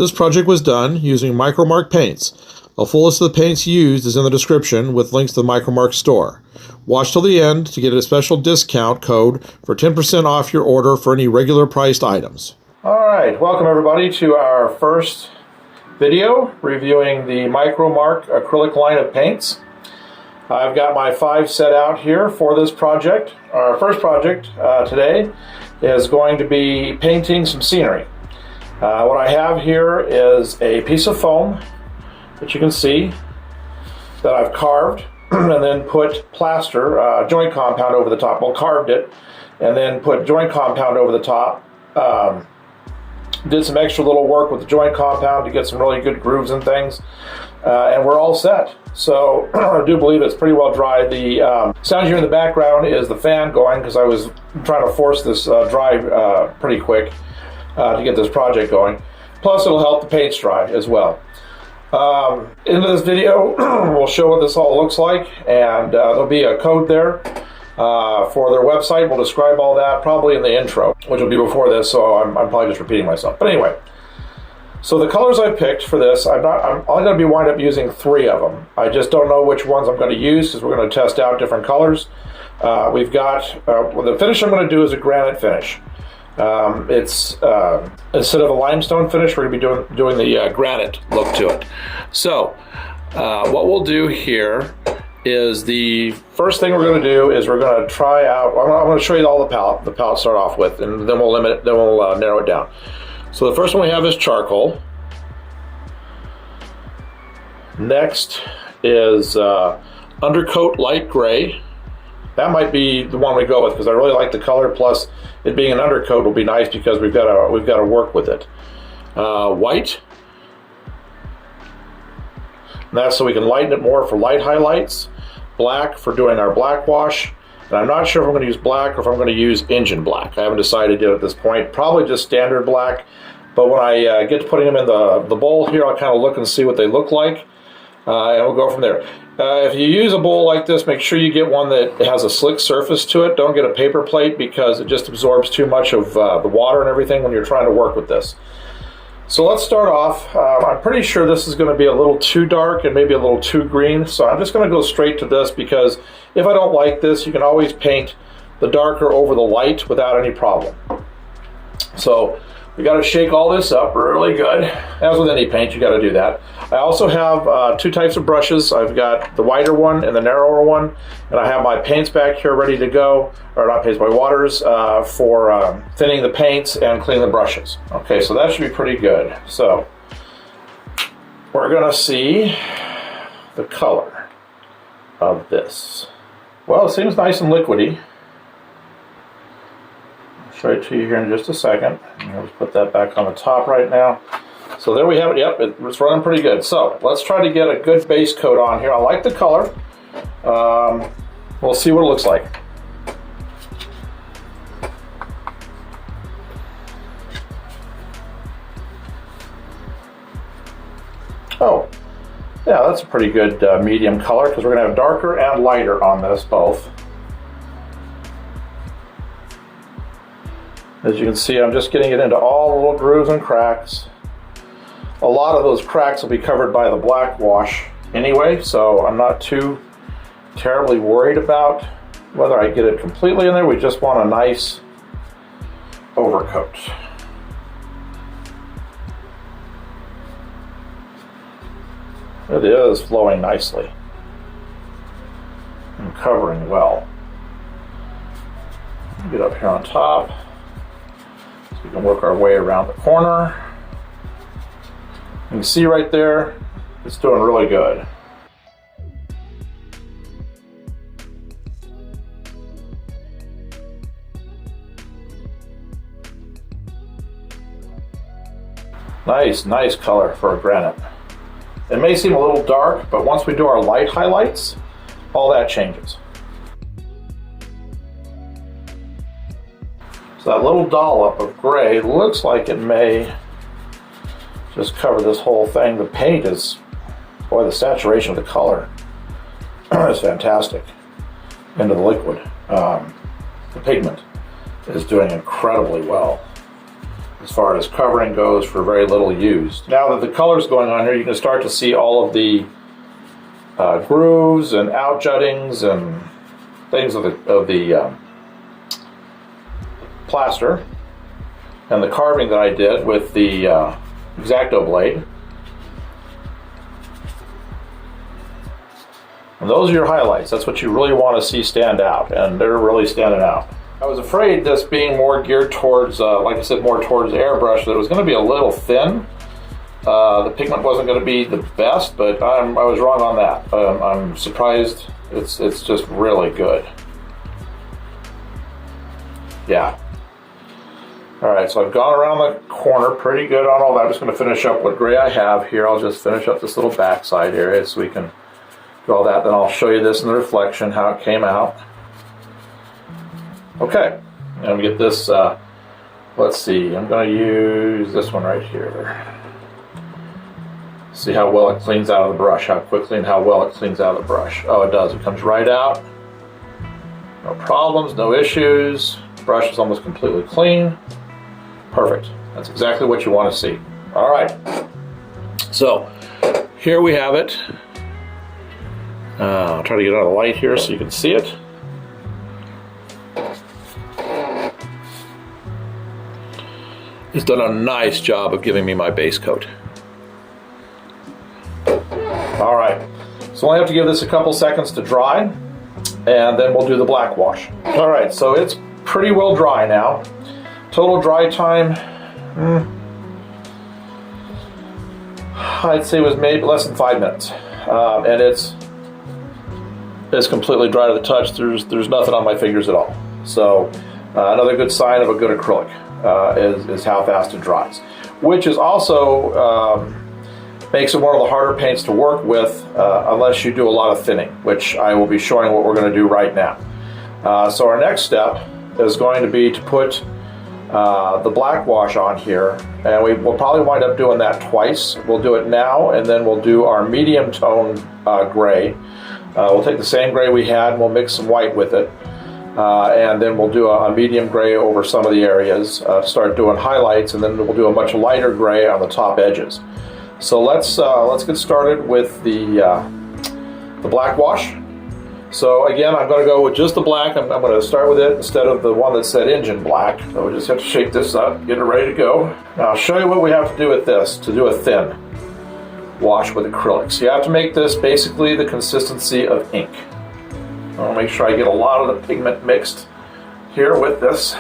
This project was done using Micromark paints. A full list of the paints used is in the description with links to the Micromark store. Watch till the end to get a special discount code for 10% off your order for any regular priced items. Alright, welcome everybody to our first video reviewing the Micromark acrylic line of paints. I've got my 5 set out here for this project. Our first project today is going to be painting some scenery. What I have here is a piece of foam that you can see that I've carved and then put plaster, joint compound over the top. Well, carved it and then put joint compound over the top. Did some extra little work with the joint compound to get some really good grooves and things. And we're all set. So I do believe it's pretty well dry. The sound here in the background is the fan going because I was trying to force this dry pretty quick to get this project going. Plus it'll help the paints dry as well. In this video we'll show what this all looks like, and there'll be a code there for their website. We'll describe all that probably in the intro, which will be before this, so I'm probably just repeating myself. But anyway, so the colors I picked for this, I'm only going to be wind up using 3 of them. I just don't know which ones I'm going to use because we're going to test out different colors. We've got, well, the finish I'm going to do is a granite finish. It's instead of a limestone finish, we're going to be doing the granite look to it. So what we'll do here is the first thing we're going to do is we're going to try out, I'm going to show you all the palette to start off with, and then we'll narrow it down. So the first one we have is charcoal. Next is undercoat light gray. That might be the one we go with because I really like the color. Plus, it being an undercoat will be nice because we've got to work with it. White. And that's so we can lighten it more for light highlights. Black for doing our black wash. And I'm not sure if I'm going to use black or if I'm going to use engine black. I haven't decided yet at this point. Probably just standard black. But when I get to putting them in the bowl here, I'll kind of look and see what they look like. And we'll go from there. If you use a bowl like this, make sure you get one that has a slick surface to it. Don't get a paper plate because it just absorbs too much of the water and everything when you're trying to work with this. So let's start off. I'm pretty sure this is going to be a little too dark and maybe a little too green. So I'm just going to go straight to this because if I don't like this, you can always paint the darker over the light without any problem. So we got to shake all this up really good. As with any paint, you got to do that. I also have 2 types of brushes. I've got the wider one and the narrower one, and I have my paints back here ready to go, or not paints, my waters for thinning the paints and cleaning the brushes. Okay, so that should be pretty good. So we're going to see the color of this. Well, it seems nice and liquidy. Show it to you here in just a second. I'll just put that back on the top right now. So there we have it. Yep, it's running pretty good. So let's try to get a good base coat on here. I like the color. We'll see what it looks like. Oh, yeah, that's a pretty good medium color because we're going to have darker and lighter on this both. As you can see, I'm just getting it into all the little grooves and cracks. A lot of those cracks will be covered by the black wash anyway, so I'm not too terribly worried about whether I get it completely in there. We just want a nice overcoat. It is flowing nicely and covering well. Get up here on top. We can work our way around the corner. You can see right there, it's doing really good. Nice color for a granite. It may seem a little dark, but once we do our light highlights, all that changes. So that little dollop of gray looks like it may just cover this whole thing. The paint is, boy, the saturation of the color is fantastic into the liquid. The pigment is doing incredibly well. as far as covering goes for very little used. Now that the color's going on here, you can start to see all of the grooves and outjuttings and things of the plaster and the carving that I did with the X-Acto blade. And those are your highlights. That's what you really want to see stand out, and they're really standing out. I was afraid this being more geared towards, like I said, more towards airbrush, that it was going to be a little thin. The pigment wasn't going to be the best, but I was wrong on that. I'm surprised. It's just really good. Yeah. All right, so I've gone around the corner pretty good on all that. I'm just going to finish up what gray I have here. I'll just finish up this little backside area so we can do all that. Then I'll show you this in the reflection, how it came out. Okay, I'm going to get this, let's see, I'm going to use this one right here. See how well it cleans out of the brush, how quickly and how well it cleans out of the brush. Oh, it does. It comes right out. No problems, no issues. The brush is almost completely clean. Perfect. That's exactly what you want to see. All right. So here we have it. I'll try to get out of the light here so you can see it. It's done a nice job of giving me my base coat. All right, so I have to give this a couple seconds to dry, and then we'll do the black wash. All right, so it's pretty well dry now. Total dry time, I'd say was maybe less than 5 minutes, and it's completely dry to the touch. There's nothing on my fingers at all. So another good sign of a good acrylic is how fast it dries, which is also makes it one of the harder paints to work with unless you do a lot of thinning, which I will be showing what we're going to do right now. So our next step is going to be to put the black wash on here, and we'll probably wind up doing that twice. We'll do it now, and then we'll do our medium tone gray. We'll take the same gray we had, and we'll mix some white with it. And then we'll do a medium gray over some of the areas, start doing highlights, and then we'll do a much lighter gray on the top edges. So let's get started with the black wash. So again, I'm going to go with just the black. I'm going to start with it instead of the one that said engine black. So we just have to shake this up, get it ready to go. Now I'll show you what we have to do with this to do a thin wash with acrylics. You have to make this basically the consistency of ink. I'll make sure I get a lot of the pigment mixed here with this.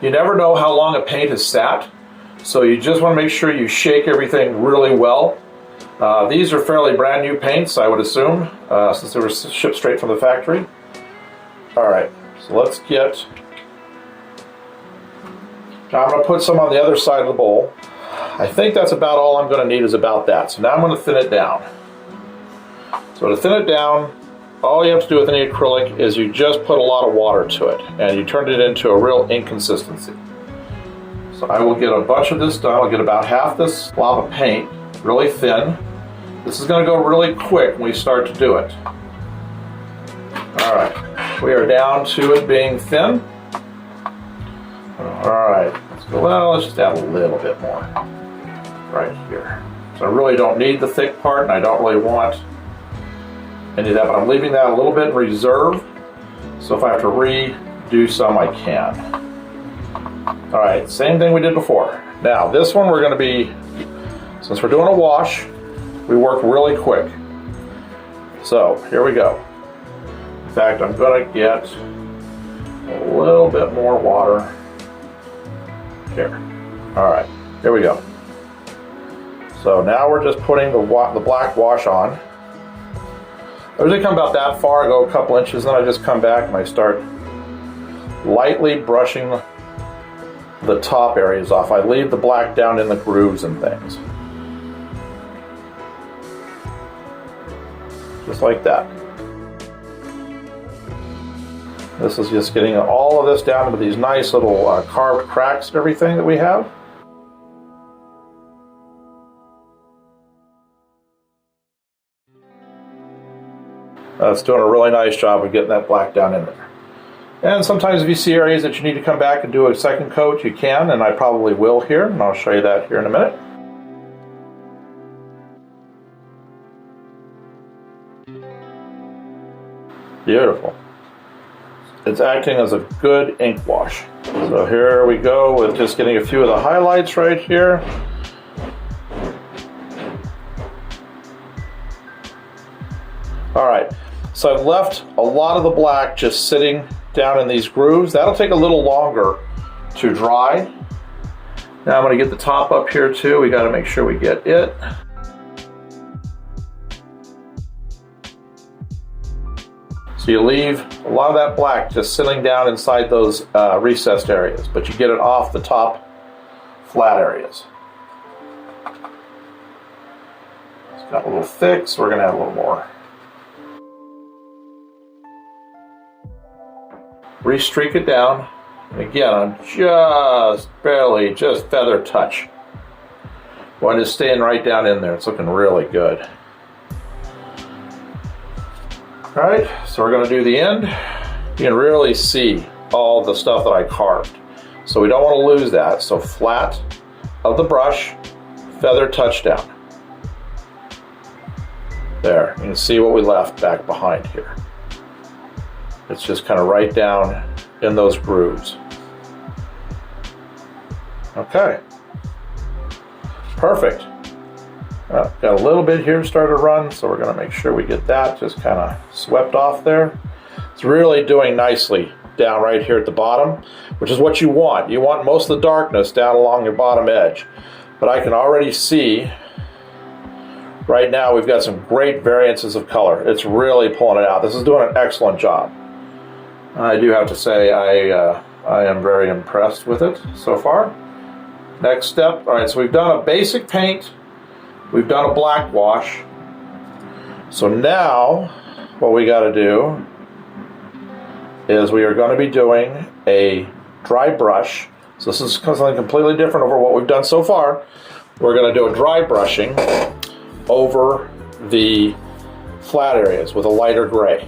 You never know how long a paint has sat, so you just want to make sure you shake everything really well. These are fairly brand new paints, I would assume, since they were shipped straight from the factory. Alright, so let's get... Now I'm going to put some on the other side of the bowl. I think that's about all I'm going to need is about that. So now I'm going to thin it down. So to thin it down, all you have to do with any acrylic is you just put a lot of water to it, and you turn it into a real ink consistency. So I will get a bunch of this done. I'll get about half this blob of paint, really thin. This is going to go really quick when we start to do it. All right, we are down to it being thin. All right, let's go. Well, let's just add a little bit more right here. So I really don't need the thick part, and I don't really want any of that, but I'm leaving that a little bit in reserve, so if I have to redo some, I can. All right, same thing we did before. Now, this one we're going to be, since we're doing a wash, we work really quick. So, here we go. In fact, I'm going to get a little bit more water here. All right, here we go. So now we're just putting the black wash on. I usually come about that far, I go a couple inches, then I just come back and I start lightly brushing the top areas off. I leave the black down in the grooves and things. Just like that. This is just getting all of this down into these nice little carved cracks and everything that we have. It's doing a really nice job of getting that black down in there. And sometimes if you see areas that you need to come back and do a second coat, you can, and I probably will here, and I'll show you that here in a minute. Beautiful. It's acting as a good ink wash. So here we go with just getting a few of the highlights right here. All right, so I've left a lot of the black just sitting down in these grooves. That'll take a little longer to dry. Now I'm going to get the top up here too. We got to make sure we get it. So you leave a lot of that black just sitting down inside those recessed areas, but you get it off the top flat areas. It's got a little thick, so we're going to add a little more. Restreak it down, and again, I'm just barely, just feather touch. One is staying right down in there. It's looking really good. All right, so we're going to do the end. You can really see all the stuff that I carved, so we don't want to lose that. So flat of the brush, feather touch down. There, you can see what we left back behind here. It's just kind of right down in those grooves. Okay, perfect. Got a little bit here started to run, so we're going to make sure we get that just kind of swept off there. It's really doing nicely down right here at the bottom, which is what you want. You want most of the darkness down along your bottom edge. But I can already see right now we've got some great variances of color. It's really pulling it out. This is doing an excellent job. I do have to say I am very impressed with it so far. Next step, all right, so we've done a basic paint, we've done a black wash. So now what we got to do is we are going to be doing a dry brush. So this is something completely different over what we've done so far. We're going to do a dry brushing over the flat areas with a lighter gray.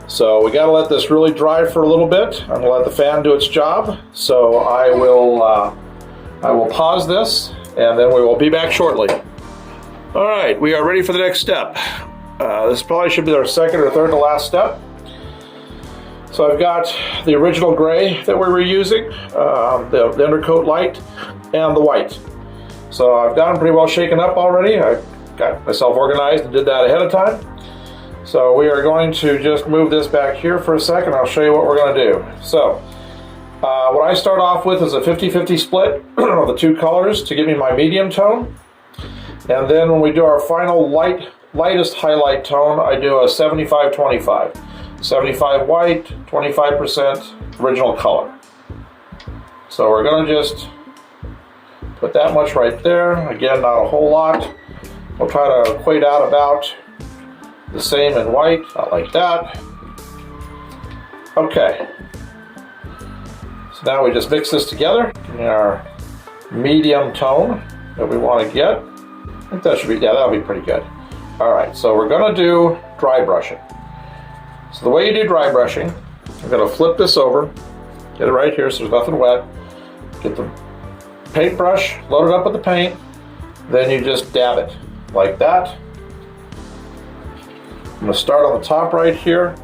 So we got to let this really dry for a little bit. I'm going to let the fan do its job. So I will pause this, and then we will be back shortly. All right, we are ready for the next step. This probably should be our second or third to last step. So I've got the original gray that we were using, the undercoat light, and the white. So I've got them pretty well shaken up already. I got myself organized and did that ahead of time. So we are going to just move this back here for a second. I'll show you what we're going to do. So what I start off with is a 50-50 split of the two colors to give me my medium tone. And then when we do our final lightest highlight tone, I do a 75-25. 75 white, 25% original color. So we're going to just put that much right there. Again, not a whole lot. We'll try to equate out about the same in white, not like that. Okay. So now we just mix this together in our medium tone that we want to get. I think that should be, yeah, that'll be pretty good. All right, so we're going to do dry brushing. So the way you do dry brushing, I'm going to flip this over, get it right here so there's nothing wet, get the paintbrush, load it up with the paint, then you just dab it like that. I'm going to start on the top right here,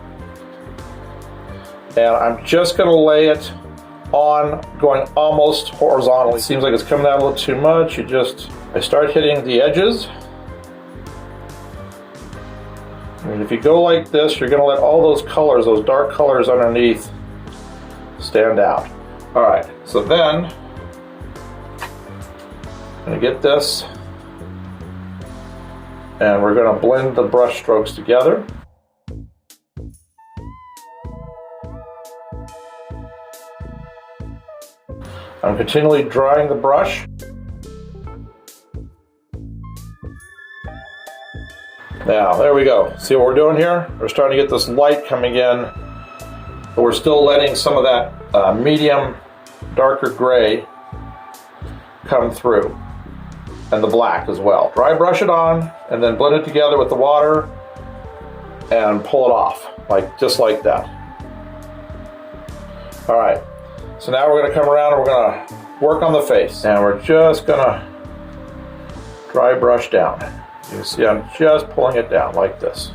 and I'm just going to lay it on, going almost horizontally. It seems like it's coming out a little too much. I start hitting the edges. And if you go like this, you're going to let all those colors, those dark colors underneath, stand out. All right, so then I'm going to get this, and we're going to blend the brush strokes together. I'm continually drying the brush. Now, there we go. See what we're doing here? We're starting to get this light coming in, but we're still letting some of that medium, darker gray come through, and the black as well. Dry brush it on, and then blend it together with the water, and pull it off, just like that. All right, so now we're gonna come around and we're gonna work on the face. And we're just gonna dry brush down. You can see I'm just pulling it down like this.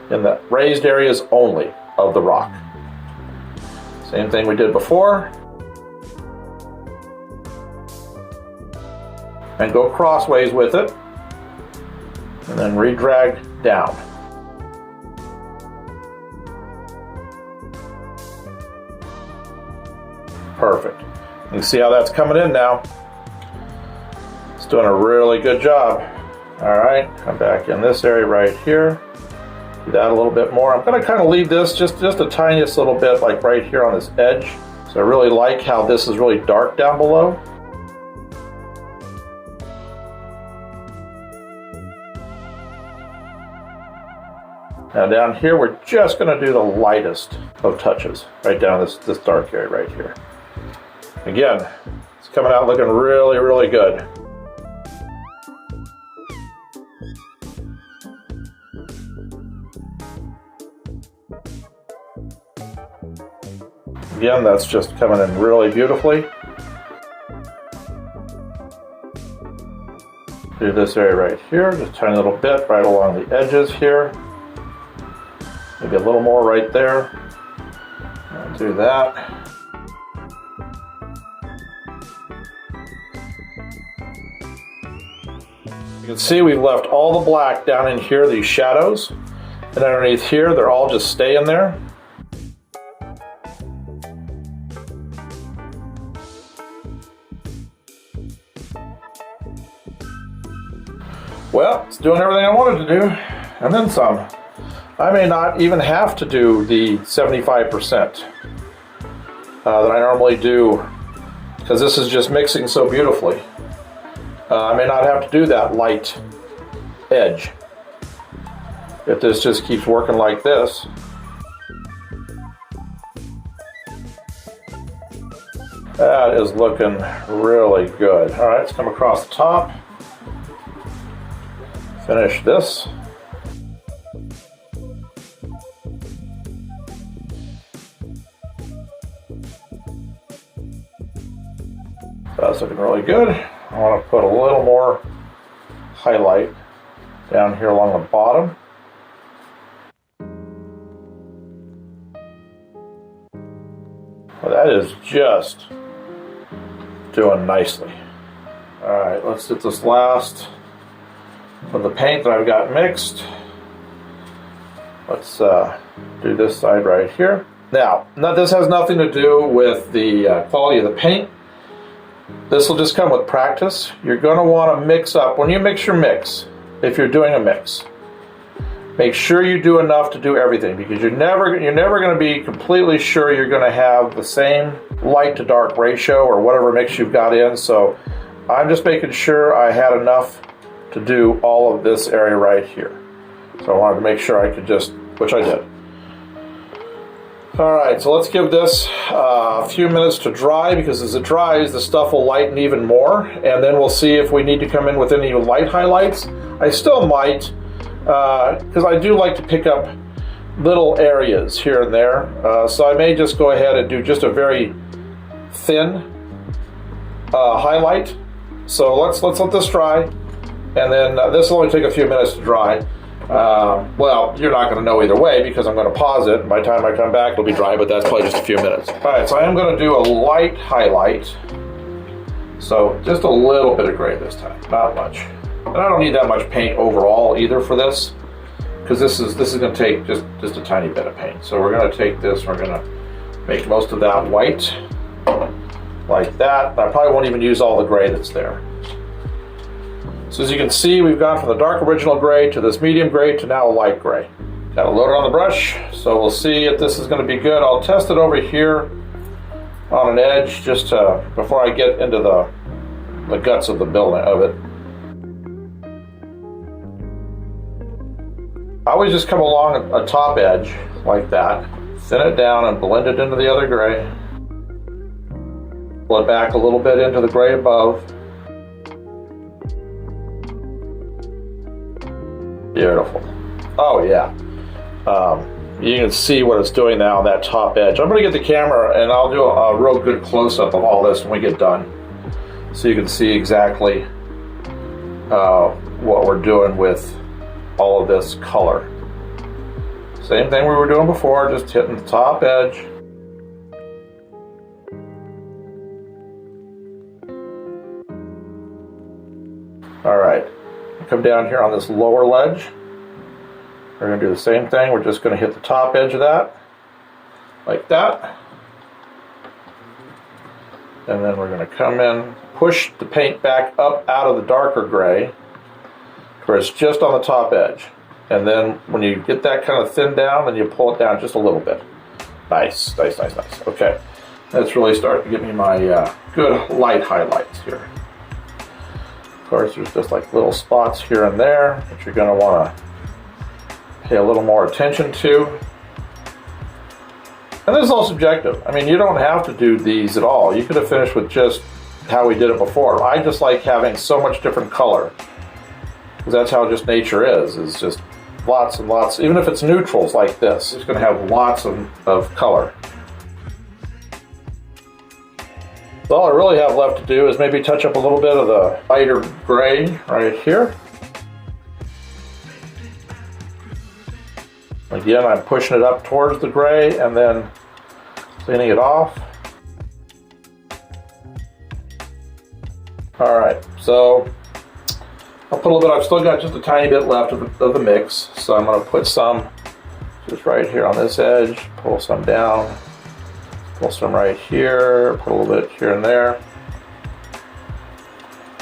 In the raised areas only of the rock. Same thing we did before. And go crossways with it. And then re-drag down. Perfect. You can see how that's coming in now. It's doing a really good job. All right, come back in this area right here. Do that a little bit more. I'm going to kind of leave this just the tiniest little bit, like right here on this edge. So I really like how this is really dark down below. Now down here, we're just going to do the lightest of touches, right down this dark area right here. Again, it's coming out looking really, really good. Again, that's just coming in really beautifully. Do this area right here, just a tiny little bit right along the edges here. Maybe a little more right there. I'll do that. You can see we've left all the black down in here, these shadows. And underneath here, they're all just staying there. Well, it's doing everything I wanted to do, and then some. I may not even have to do the 75% that I normally do, because this is just mixing so beautifully. I may not have to do that light edge if this just keeps working like this. That is looking really good. All right, let's come across the top. Finish this. That's looking really good. I want to put a little more highlight down here along the bottom. Well, that is just doing nicely. All right, let's get this last of the paint that I've got mixed. Let's do this side right here. Now, this has nothing to do with the quality of the paint. This will just come with practice. You're going to want to mix up. When you mix your mix, if you're doing a mix, make sure you do enough to do everything, because you're never going to be completely sure you're going to have the same light to dark ratio or whatever mix you've got in. So I'm just making sure I had enough to do all of this area right here. So I wanted to make sure I could just, which I did. All right, so let's give this a few minutes to dry, because as it dries, the stuff will lighten even more, and then we'll see if we need to come in with any light highlights. I still might, because I do like to pick up little areas here and there, so I may just go ahead and do just a very thin highlight. So let's let this dry. And then this will only take a few minutes to dry. Well, you're not going to know either way, because I'm going to pause it. By the time I come back, it'll be dry, but that's probably just a few minutes. All right, so I am going to do a light highlight. So just a little bit of gray this time, not much. And I don't need that much paint overall either for this, because this is going to take just a tiny bit of paint. So we're going to take this, we're going to make most of that white, like that. I probably won't even use all the gray that's there. So as you can see, we've gone from the dark original gray to this medium gray to now a light gray. Got to load it on the brush, so we'll see if this is going to be good. I'll test it over here on an edge just before I get into the guts of the building of it. I always just come along a top edge like that, thin it down and blend it into the other gray. Pull it back a little bit into the gray above. Beautiful. Oh yeah. You can see what it's doing now on that top edge. I'm going to get the camera and I'll do a real good close-up of all this when we get done, so you can see exactly what we're doing with all of this color. Same thing we were doing before, just hitting the top edge. All right, come down here on this lower ledge. We're going to do the same thing. We're just going to hit the top edge of that, like that. And then we're going to come in, push the paint back up out of the darker gray, where it's just on the top edge. And then when you get that kind of thinned down, then you pull it down just a little bit. Nice, nice, nice, nice. Okay, let's really start to give me my good light highlights here. Of course, there's just like little spots here and there that you're going to want to pay a little more attention to. And this is all subjective. I mean, you don't have to do these at all. You could have finished with just how we did it before. I just like having so much different color, because that's how just nature is just lots and lots. Even if it's neutrals like this, it's going to have lots of color. So all I really have left to do is maybe touch up a little bit of the lighter gray right here. Again, I'm pushing it up towards the gray and then cleaning it off. All right, so I'll put a little bit, I've still got just a tiny bit left of the mix, so I'm going to put some just right here on this edge, pull some down, pull some right here, put a little bit here and there.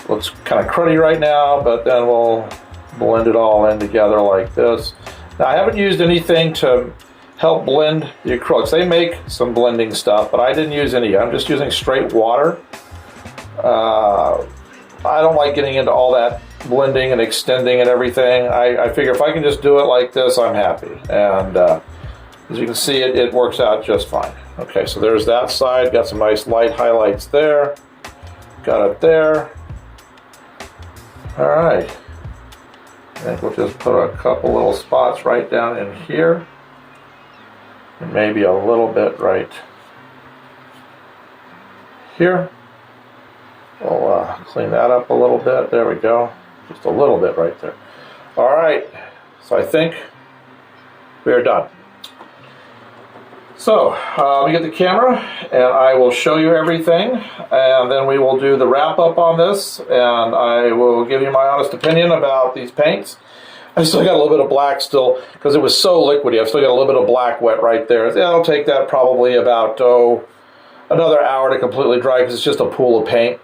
Looks kind of cruddy right now, but then we'll blend it all in together like this. Now, I haven't used anything to help blend the acrylics. They make some blending stuff, but I didn't use any. I'm just using straight water. I don't like getting into all that blending and extending and everything. I figure if I can just do it like this, I'm happy. And as you can see, it works out just fine. Okay, so there's that side. Got some nice light highlights there. Got it there. All right. I think we'll just put a couple little spots right down in here. And maybe a little bit right here. We'll clean that up a little bit. There we go. Just a little bit right there. All right. So I think we are done. So let me get the camera and I will show you everything, and then we will do the wrap up on this, and I will give you my honest opinion about these paints. I still got a little bit of black still because it was so liquidy. I've still got a little bit of black wet right there. It'll take that probably about another hour to completely dry because it's just a pool of paint.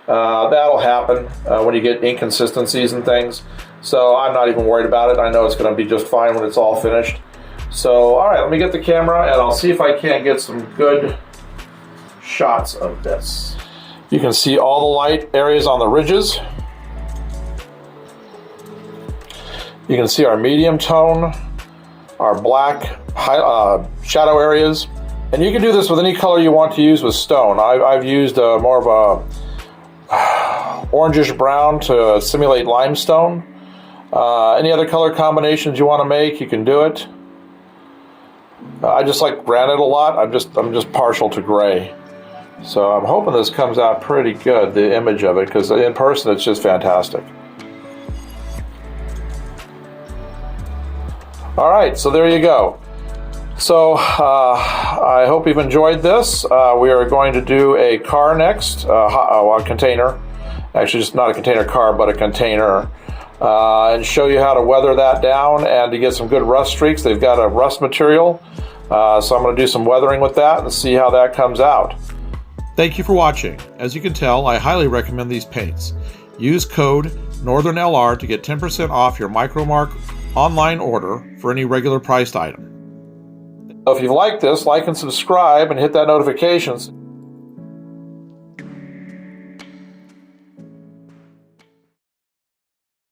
That'll happen when you get inconsistencies and things. So I'm not even worried about it. I know it's going to be just fine when it's all finished. So, all right, let me get the camera and I'll see if I can't get some good shots of this. You can see all the light areas on the ridges. You can see our medium tone, our black shadow areas. And you can do this with any color you want to use with stone. I've used more of a orangish brown to simulate limestone. Any other color combinations you want to make, you can do it. I just like granite a lot. I'm just partial to gray. So I'm hoping this comes out pretty good, the image of it, because in person it's just fantastic. All right, so there you go. So I hope you've enjoyed this. We are going to do a car next, a container. Actually, just not a container car, but a container. And show you how to weather that down and to get some good rust streaks. They've got a rust material, so I'm going to do some weathering with that and see how that comes out. Thank you for watching. As you can tell, I highly recommend these paints. Use code NorthernLR to get 10% off your Micromark online order for any regular priced item. So if you've liked this, like and subscribe and hit that notifications.